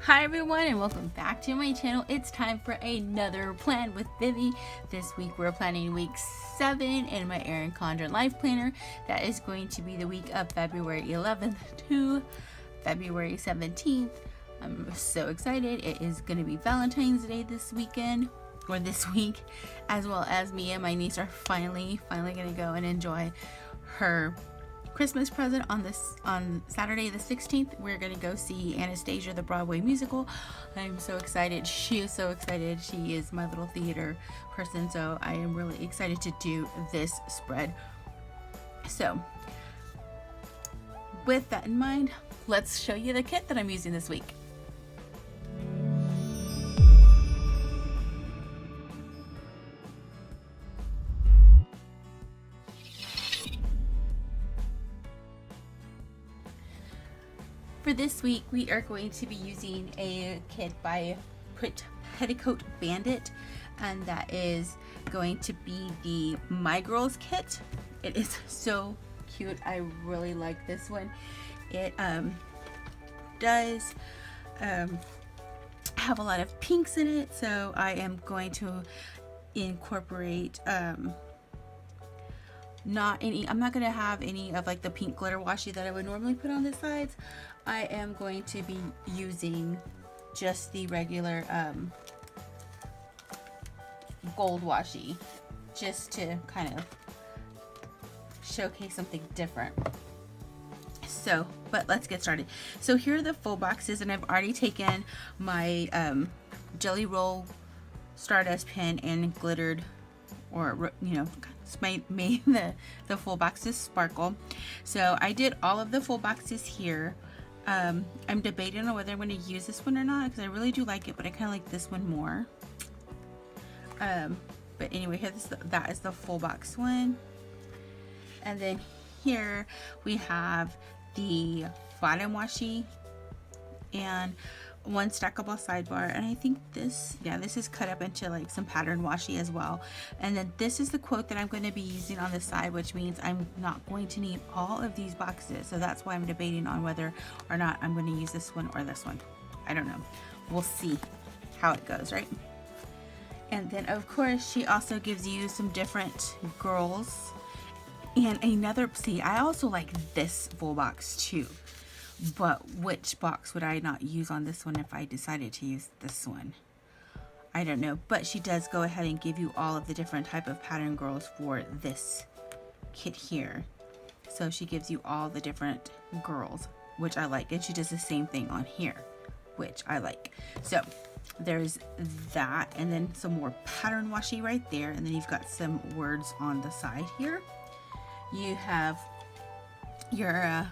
Hi everyone and welcome back to my channel. It's time for another plan with Vivi. This week we're planning week 7 in my Erin Condren Lifeplanner. That is going to be the week of February 11th to February 17th. I'm so excited. It is going to be Valentine's Day this weekend, or this week, as well as me and my niece are finally going to go and enjoy her Christmas present on Saturday the 16th. We're gonna go see Anastasia the Broadway musical. I'm so excited. She is so excited. She is my little theater person, so I am really excited to do this spread. So with that in mind, let's show you the kit that I'm using this week. For this week, we are going to be using a kit by Print Petticoat Bandit, and that is going to be the My Girls kit. It is so cute. I really like this one. It does have a lot of pinks in it, so I am going to incorporate I'm not going to have any of like the pink glitter washi that I would normally put on the sides. I am going to be using just the regular gold washi, just to kind of showcase something different. So, but let's get started. So here are the full boxes, and I've already taken my Jelly Roll Stardust pen and glittered, or made the full boxes sparkle. So I did all of the full boxes here. I'm debating on whether I'm going to use this one or not, because I really do like it, but I kind of like this one more. But anyway, that is the full box one. And then here we have the bottom washi and one stackable sidebar, and I think this is cut up into like some pattern washi as well. And then this is the quote that I'm going to be using on the side, which means I'm not going to need all of these boxes, so that's why I'm debating on whether or not I'm going to use this one or this one. I don't know, we'll see how it goes, right? And then of course she also gives you some different girls and another, see, I also like this full box too. But which box would I not use on this one if I decided to use this one? I don't know. But she does go ahead and give you all of the different type of pattern girls for this kit here. So she gives you all the different girls, which I like. And she does the same thing on here, which I like. So there's that, and then some more pattern washi right there. And then you've got some words on the side here. You have your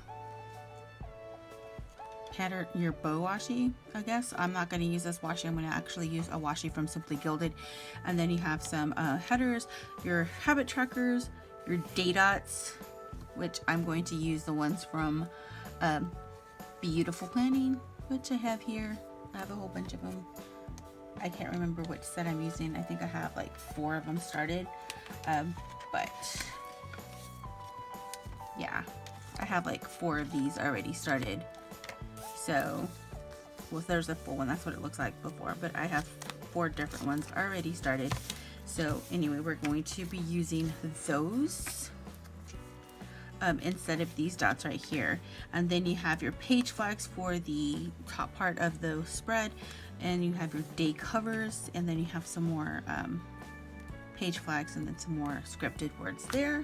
your bow washi, I guess. I'm not going to use this washi. I'm going to actually use a washi from Simply Gilded. And then you have some headers, your habit trackers, your day dots, which I'm going to use the ones from BeaYoutiful Planning, which I have here. I have a whole bunch of them. I can't remember which set I'm using. I think I have like 4 of them started, but yeah, I have like 4 of these already started. So, well, there's a full one. That's what it looks like before, but I have 4 different ones already started. So anyway, we're going to be using those instead of these dots right here. And then you have your page flags for the top part of the spread, and you have your day covers, and then you have some more page flags, and then some more scripted words there.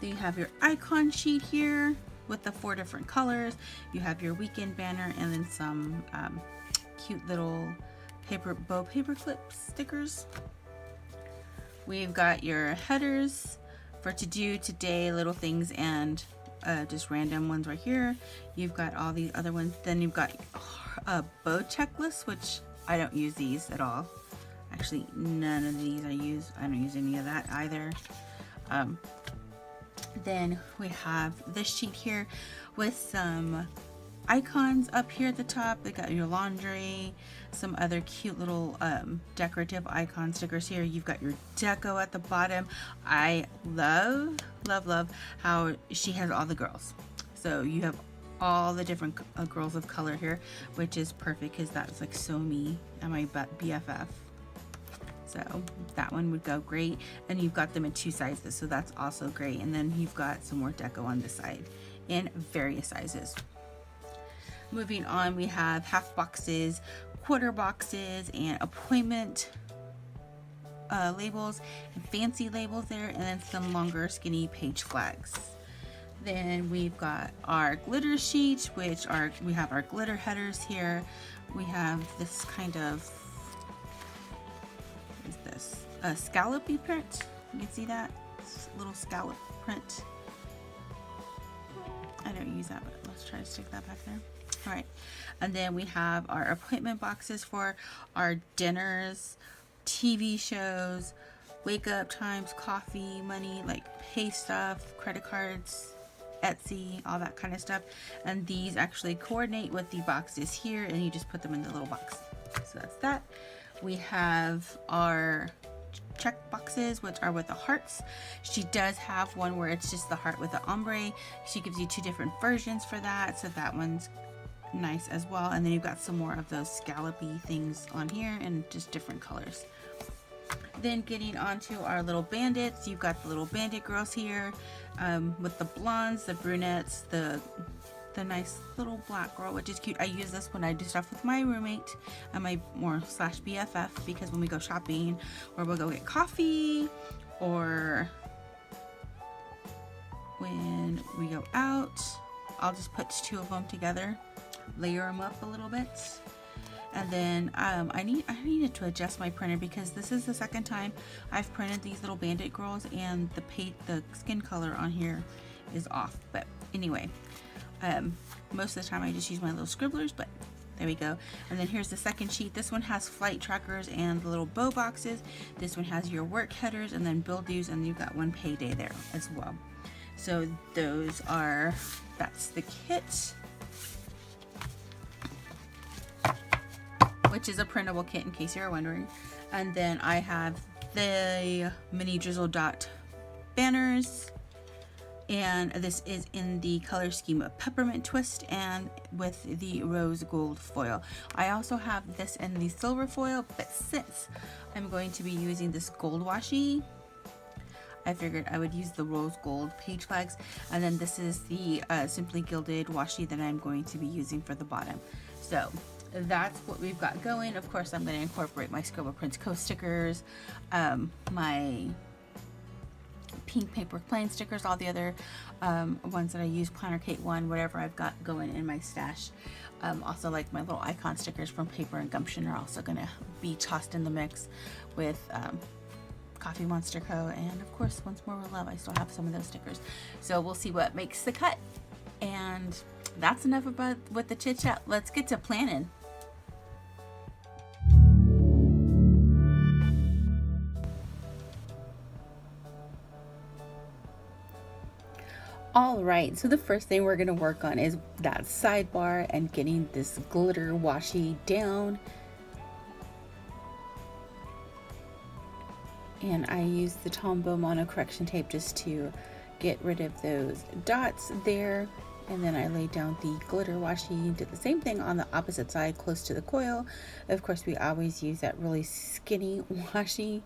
Then you have your icon sheet here with the 4 different colors. You have your weekend banner, and then some cute little bow paperclip stickers. We've got your headers for to do today, little things, and just random ones right here. You've got all these other ones. Then you've got a bow checklist, which I don't use these at all. Actually, none of these I use. I don't use any of that either. Then we have this sheet here with some icons up here at the top. They got your laundry, some other cute little decorative icon stickers here. You've got your deco at the bottom. I love how she has all the girls. So you have all the different girls of color here, which is perfect because that's like so me and my BFF. So that one would go great, and you've got them in 2 sizes, so that's also great. And then you've got some more deco on this side in various sizes. Moving on, we have half boxes, quarter boxes, and appointment labels and fancy labels there, and then some longer skinny page flags. Then we've got our glitter sheet, which we have our glitter headers here. We have this kind of, what is this? A scallopy print. You can see that? It's a little scallop print. I don't use that, but let's try to stick that back there. All right. And then we have our appointment boxes for our dinners, TV shows, wake up times, coffee, money, like pay stuff, credit cards, Etsy, all that kind of stuff. And these actually coordinate with the boxes here, and you just put them in the little box. So that's that. We have our check boxes, which are with the hearts. She does have one where it's just the heart with the ombre. She gives you 2 different versions for that, so that one's nice as well. And then you've got some more of those scallopy things on here and just different colors. Then getting onto our little bandits, you've got the little bandit girls here, with the blondes, the brunettes, the nice little black girl, which is cute. I use this when I do stuff with my roommate and my slash BFF, because when we go shopping or we'll go get coffee, or when we go out, I'll just put 2 of them together, layer them up a little bit. And then I needed to adjust my printer, because this is the second time I've printed these little bandit girls, and the skin color on here is off. But anyway, most of the time I just use my little scribblers, but there we go. And then here's the second sheet. This one has flight trackers and the little bow boxes. This one has your work headers and then bill dues, and you've got one payday there as well. So that's the kit, which is a printable kit in case you're wondering. And then I have the mini drizzle dot banners, and this is in the color scheme of peppermint twist and with the rose gold foil. I also have this in the silver foil, but since I'm going to be using this gold washi, I figured I would use the rose gold page flags. And then this is the simply gilded washi that I'm going to be using for the bottom. So that's what we've got going. Of course, I'm going to incorporate my ScribblePrintsCo stickers, my PinkPaperplane stickers, all the other ones that I use, Planner Kate 1, whatever I've got going in my stash. Also, like my little icon stickers from Paper and Gumption are also going to be tossed in the mix with Coffee Monster Co. And of course, Once More With Love, I still have some of those stickers. So we'll see what makes the cut. And that's enough about with the chit chat. Let's get to planning. All right, so the first thing we're going to work on is that sidebar and getting this glitter washi down. And I use the Tombow mono correction tape just to get rid of those dots there. And then I laid down the glitter washi, did the same thing on the opposite side close to the coil. Of course, we always use that really skinny washi.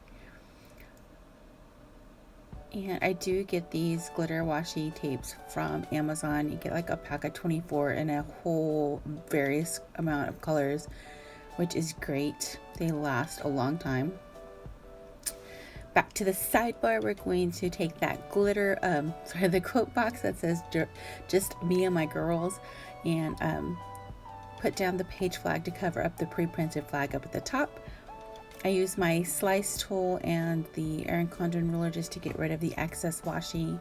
And I do get these glitter washi tapes from Amazon. You get like a pack of 24 in a whole various amount of colors, which is great. They last a long time. Back to the sidebar, we're going to take that glitter, the quote box that says just me and my girls, and put down the page flag to cover up the pre-printed flag up at the top. I use my slice tool and the Erin Condren ruler just to get rid of the excess washi.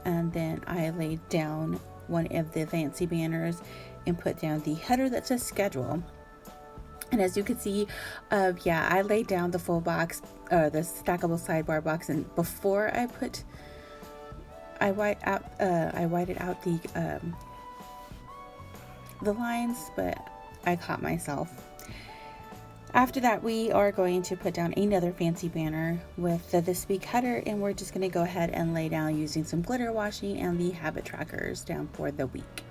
And then I laid down one of the fancy banners and put down the header that says schedule. And as you can see, I laid down the full box, the stackable sidebar box, and before I whited out the lines, but I caught myself. After that, we are going to put down another fancy banner with the This Week header, and we're just going to go ahead and lay down using some glitter washi and the habit trackers down for the week.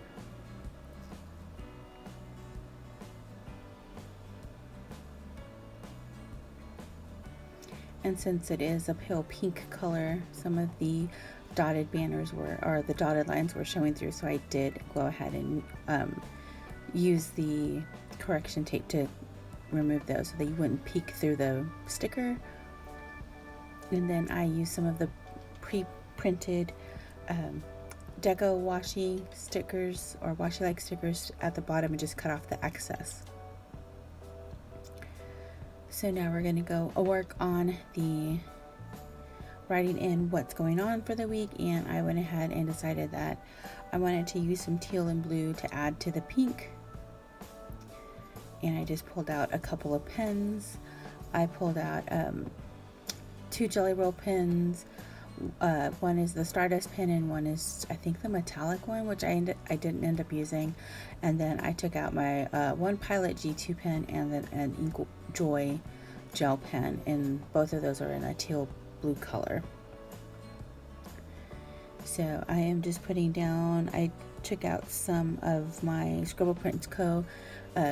And since it is a pale pink color, some of the dotted banners were, or the dotted lines were showing through, so I did go ahead and use the correction tape to remove those so that you wouldn't peek through the sticker. And then I used some of the pre-printed deco washi stickers, or washi-like stickers, at the bottom and just cut off the excess. So now we're going to go work on the writing in what's going on for the week, and I went ahead and decided that I wanted to use some teal and blue to add to the pink. And I just pulled out a couple of pens. I pulled out 2 Jelly Roll pens. One is the Stardust pen, and one is, I think, the metallic one, which I didn't end up using. And then I took out my one Pilot G2 pen and then an Ink Joy gel pen, and both of those are in a teal blue color. So I am just putting down, I took out some of my ScribblePrintsCo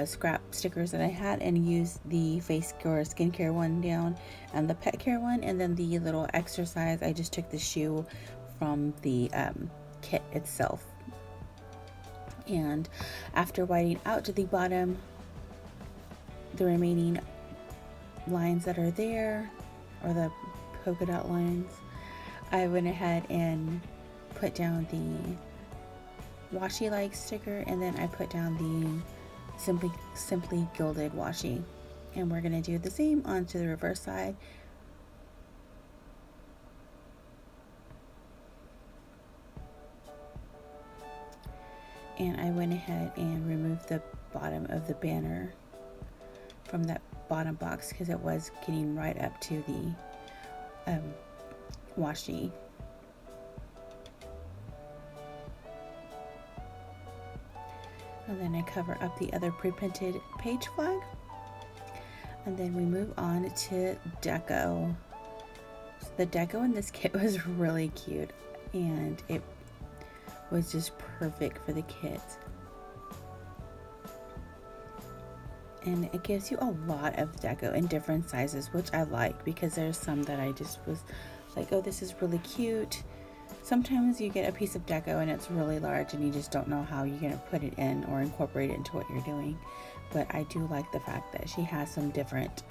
scrap stickers that I had and used the face or skincare one down and the pet care one, and then the little exercise, I just took the shoe from the kit itself. And after whiting out to the bottom, the remaining lines that are there, or the polka dot lines, I went ahead and put down the washi-like sticker, and then I put down the simply gilded washi. And we're going to do the same onto the reverse side. And I went ahead and removed the bottom of the banner from that bottom box because it was getting right up to the washi. And then I cover up the other pre-printed page flag. And then we move on to deco. So the deco in this kit was really cute, and it was just perfect for the kids. And it gives you a lot of deco in different sizes, which I like, because there's some that I just was like, oh, this is really cute. Sometimes you get a piece of deco and it's really large and you just don't know how you're going to put it in or incorporate it into what you're doing. But I do like the fact that she has some different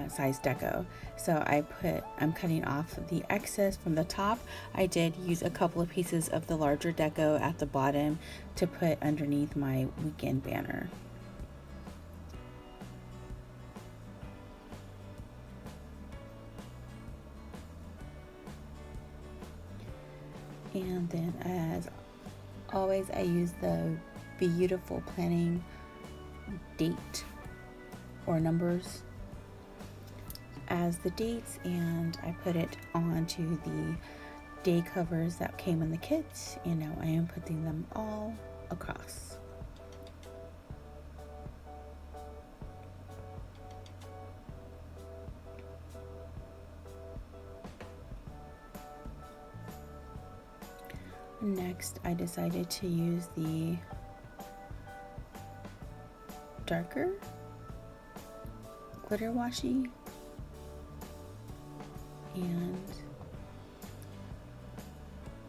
size deco. So I'm cutting off the excess from the top. I did use a couple of pieces of the larger deco at the bottom to put underneath my weekend banner. And then, as always, I use the BeaYoutiful planning date or numbers as the dates, and I put it onto the day covers that came in the kit, and now I am putting them all across. Next, I decided to use the darker glitter washi, and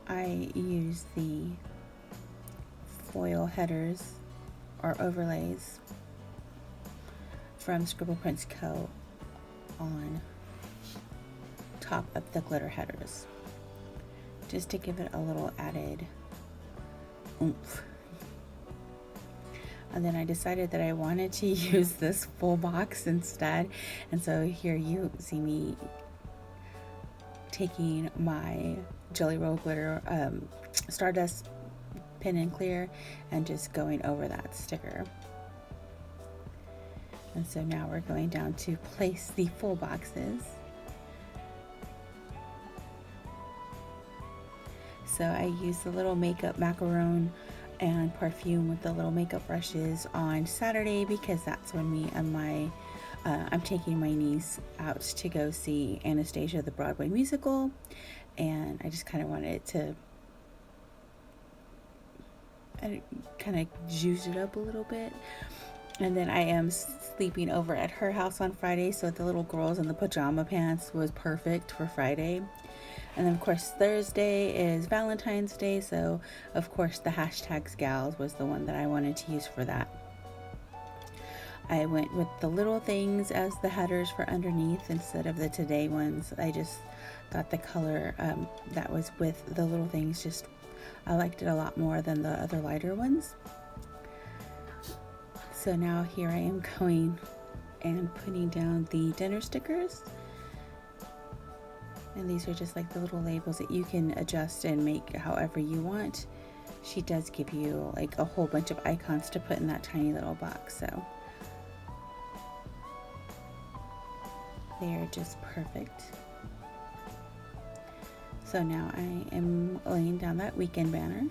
I used the foil headers or overlays from ScribblePrintsCo on top of the glitter headers, just to give it a little added oomph. And then I decided that I wanted to use this full box instead, and so here you see me taking my Jelly Roll glitter Stardust Pen and Clear and just going over that sticker. And so now we're going down to place the full boxes. So I used the little makeup macaron and perfume with the little makeup brushes on Saturday, because that's when me and my I'm taking my niece out to go see Anastasia the Broadway musical, and I just kind of wanted to kind of juice it up a little bit. And then I am sleeping over at her house on Friday, so the little girls in the pajama pants was perfect for Friday. And then of course Thursday is Valentine's Day, so of course the hashtags gals was the one that I wanted to use for that. I went with the little things as the headers for underneath instead of the today ones. I just thought the color that was with the little things, I liked it a lot more than the other lighter ones. So now here I am going and putting down the dinner stickers. And these are just like the little labels that you can adjust and make however you want. She does give you like a whole bunch of icons to put in that tiny little box, so they are just perfect. So now I am laying down that weekend banner.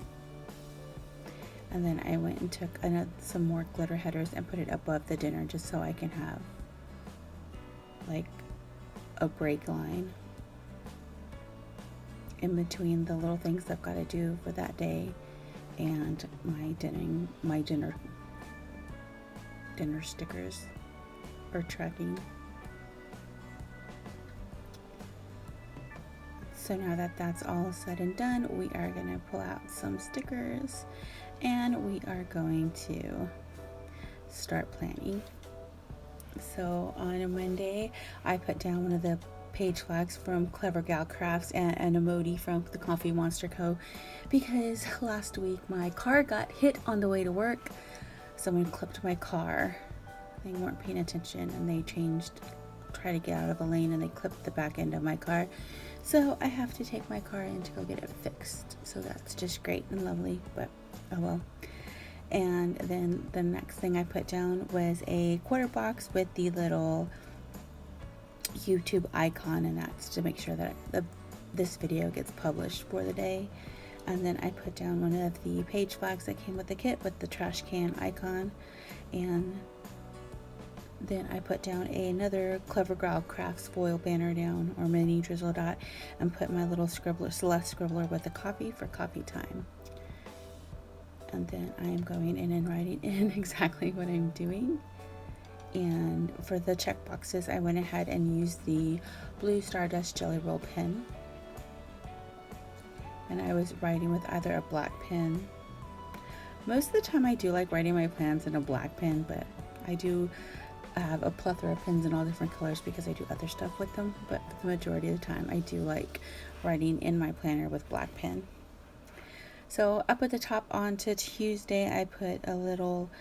And then I went and took some more glitter headers and put it above the dinner just so I can have like a break line in between the little things I've got to do for that day and my dinner stickers or tracking. So now that that's all said and done, we are going to pull out some stickers and we are going to start planning. So on a Monday, I put down one of the page flags from Clever Gal Crafts and an emoji from the Coffee Monster Co. because last week my car got hit on the way to work. Someone clipped my car. They weren't paying attention and they tried to get out of a lane and they clipped the back end of my car. So I have to take my car in to go get it fixed. So that's just great and lovely, but oh well. And then the next thing I put down was a quarter box with the little YouTube icon, and that's to make sure that this video gets published for the day. And then I put down one of the page flags that came with the kit with the trash can icon, and then I put down another Clever Gal Crafts foil banner down, or mini drizzle dot, and put my little Celeste scribbler with a coffee for coffee time. And then I am going in and writing in exactly what I'm doing. And for the check boxes, I went ahead and used the blue Stardust Jelly Roll pen. And I was writing with either a black pen. Most of the time I do like writing my plans in a black pen, but I do have a plethora of pens in all different colors because I do other stuff with them. But the majority of the time I do like writing in my planner with black pen. So up at the top onto Tuesday, I put a little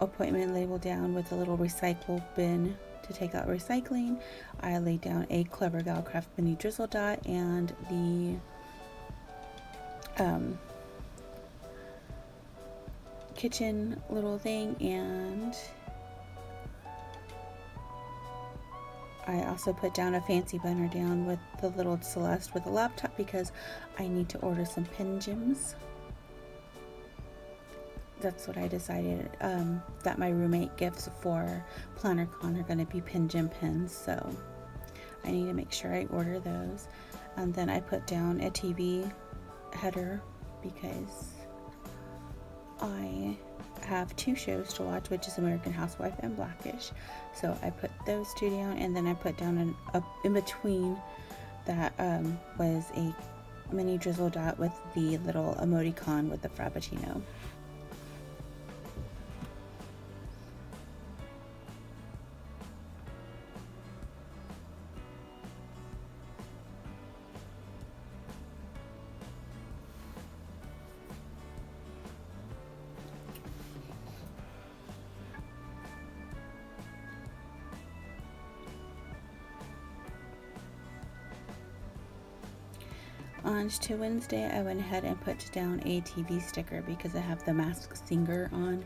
appointment label down with a little recycle bin to take out recycling. I laid down a Clever Gal Craft mini drizzle dot and the kitchen little thing, and I also put down a fancy banner down with the little Celeste with a laptop because I need to order some pen gems. That's what I decided, that my roommate gifts for PlannerCon are going to be pen gem pens, so I need to make sure I order those. And then I put down a TV header because I have two shows to watch, which is American Housewife and Blackish. So I put those two down, and then I put down in between that was a mini drizzle dot with the little emoticon with the Frappuccino. On to Wednesday, I went ahead and put down a TV sticker because I have the Masked Singer on.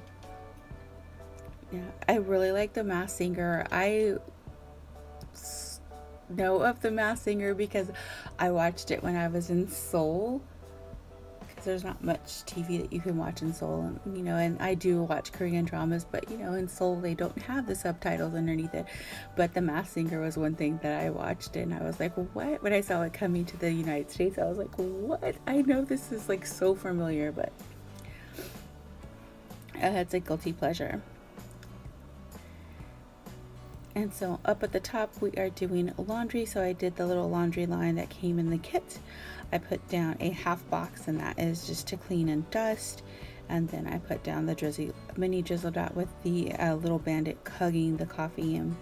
Yeah, I really like the Masked Singer. I know of the Masked Singer because I watched it when I was in Seoul. Because there's not much TV that you can watch in Seoul, and I do watch Korean dramas, but in Seoul they don't have the subtitles underneath it. But the Masked Singer was one thing that I watched, and I was like, what? When I saw it coming to the United States, I was like, what? I know this is like so familiar, but it's a guilty pleasure. And so up at the top we are doing laundry, so I did the little laundry line that came in the kit. I put down a half box, and that is just to clean and dust. And then I put down the mini drizzle dot with the little bandit hugging the coffee, and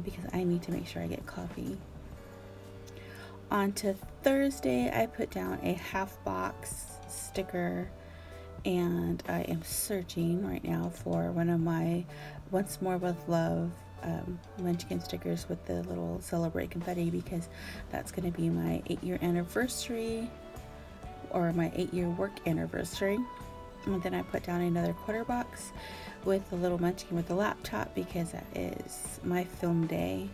because I need to make sure I get coffee. On to Thursday, I put down a half box sticker, and I am searching right now for one of my Once More with Love Munchkin stickers with the little celebrate confetti, because that's going to be my 8-year anniversary, or my 8-year work anniversary. And then I put down another quarter box with the little munchkin with the laptop, because that is my film day.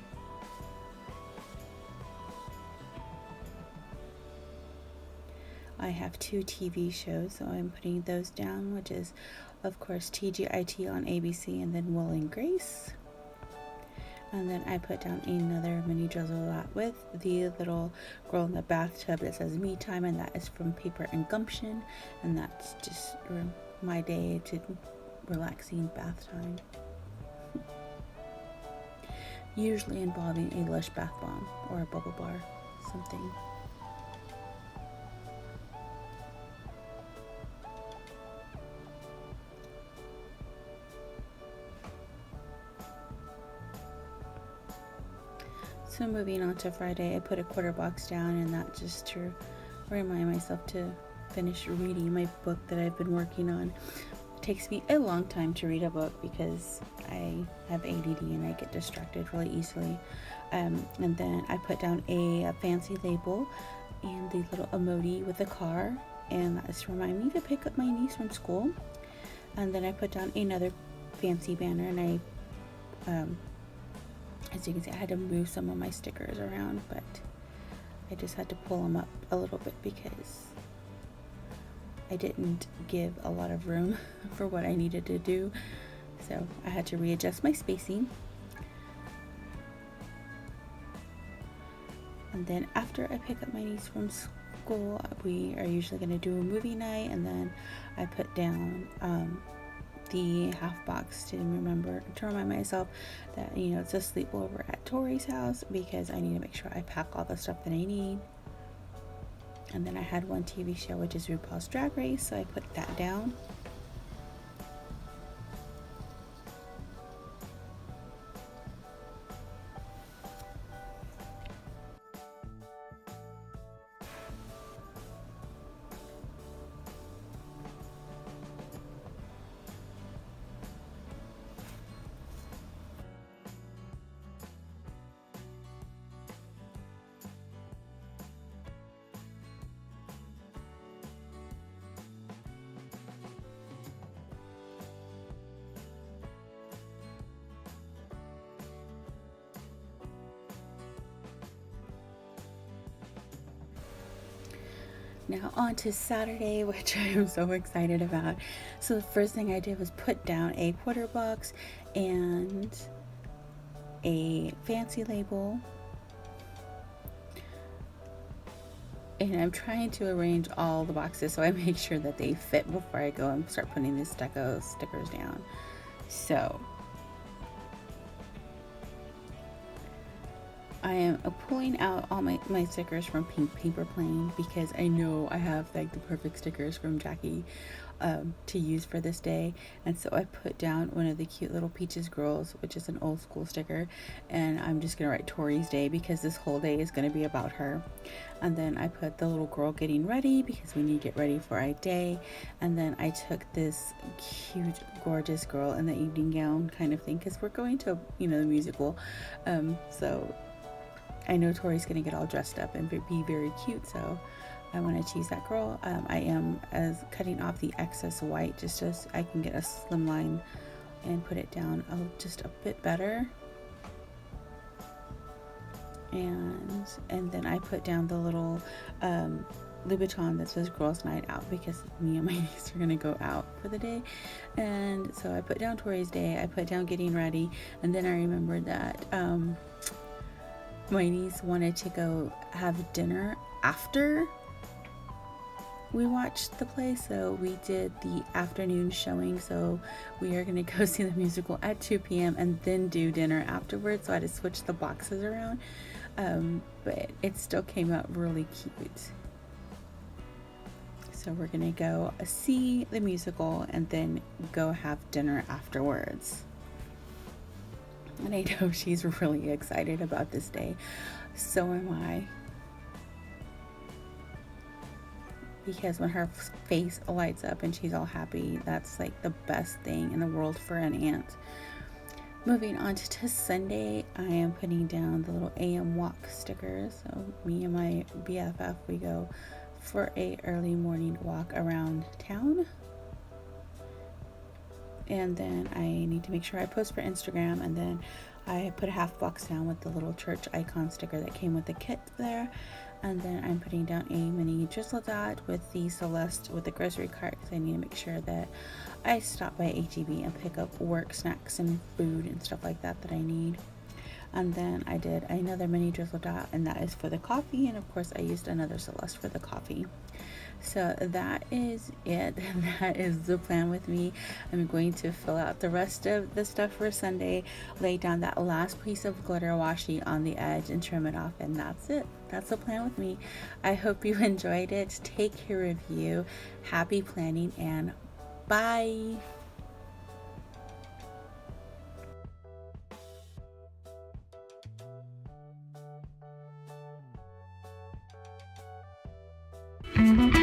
I have 2 TV shows, so I'm putting those down, which is of course TGIT on ABC, and then Will and Grace. And then I put down another mini drizzle dot with the little girl in the bathtub that says me time, and that is from Paper and Gumption, and that's just my day to relaxing bath time. Usually involving a Lush bath bomb or a bubble bar, something. So moving on to Friday, I put a quarter box down, and that just to remind myself to finish reading my book that I've been working on. It takes me a long time to read a book because I have ADD and I get distracted really easily. And then I put down a fancy label and the little emoji with a car, and that is to remind me to pick up my niece from school. And then I put down another fancy banner, and as you can see, I had to move some of my stickers around, but I just had to pull them up a little bit because I didn't give a lot of room for what I needed to do. So I had to readjust my spacing. And then after I pick up my niece from school, we are usually going to do a movie night, and then I put down the half box to remind myself that, it's a sleepover at Tori's house, because I need to make sure I pack all the stuff that I need. And then I had one TV show, which is RuPaul's Drag Race, so I put that down. Now on to Saturday, which I am so excited about. So the first thing I did was put down a quarter box and a fancy label. And I'm trying to arrange all the boxes so I make sure that they fit before I go and start putting these stickers down. So I am pulling out all my stickers from PinkPaperplane, because I know I have like the perfect stickers from Jackie to use for this day. And so I put down one of the cute little Peaches Girls, which is an old school sticker, and I'm just gonna write Tori's Day because this whole day is gonna be about her. And then I put the little girl getting ready because we need to get ready for our day. And then I took this cute gorgeous girl in the evening gown kind of thing, because we're going to the musical, so I know Tori's gonna get all dressed up and be very cute, so I want to choose that girl. I am cutting off the excess white just so I can get a slim line and put it down just a bit better. And then I put down the little Louboutin that says Girls Night Out, because me and my niece are gonna go out for the day. And so I put down Tori's Day, I put down getting ready, and then I remembered that my niece wanted to go have dinner after we watched the play, so we did the afternoon showing. So we are going to go see the musical at 2 p.m. and then do dinner afterwards. So I had to switch the boxes around, but it still came out really cute. So we're going to go see the musical and then go have dinner afterwards. And I know she's really excited about this day. So am I. Because when her face lights up and she's all happy, that's like the best thing in the world for an aunt. Moving on to Sunday, I am putting down the little AM walk stickers. So me and my BFF, we go for a early morning walk around town. And then I need to make sure I post for Instagram, and then I put a half box down with the little church icon sticker that came with the kit there. And then I'm putting down a mini drizzle dot with the Celeste with the grocery cart, because I need to make sure that I stop by HEB and pick up work snacks and food and stuff like that that I need. And then I did another mini drizzle dot, and that is for the coffee, and of course I used another Celeste for the coffee. So that is it. That is the plan with me. I'm going to fill out the rest of the stuff for Sunday, lay down that last piece of glitter washi on the edge and trim it off, and that's it. That's the plan with me. I hope you enjoyed it. Take care of you. Happy planning, and bye. Mm-hmm.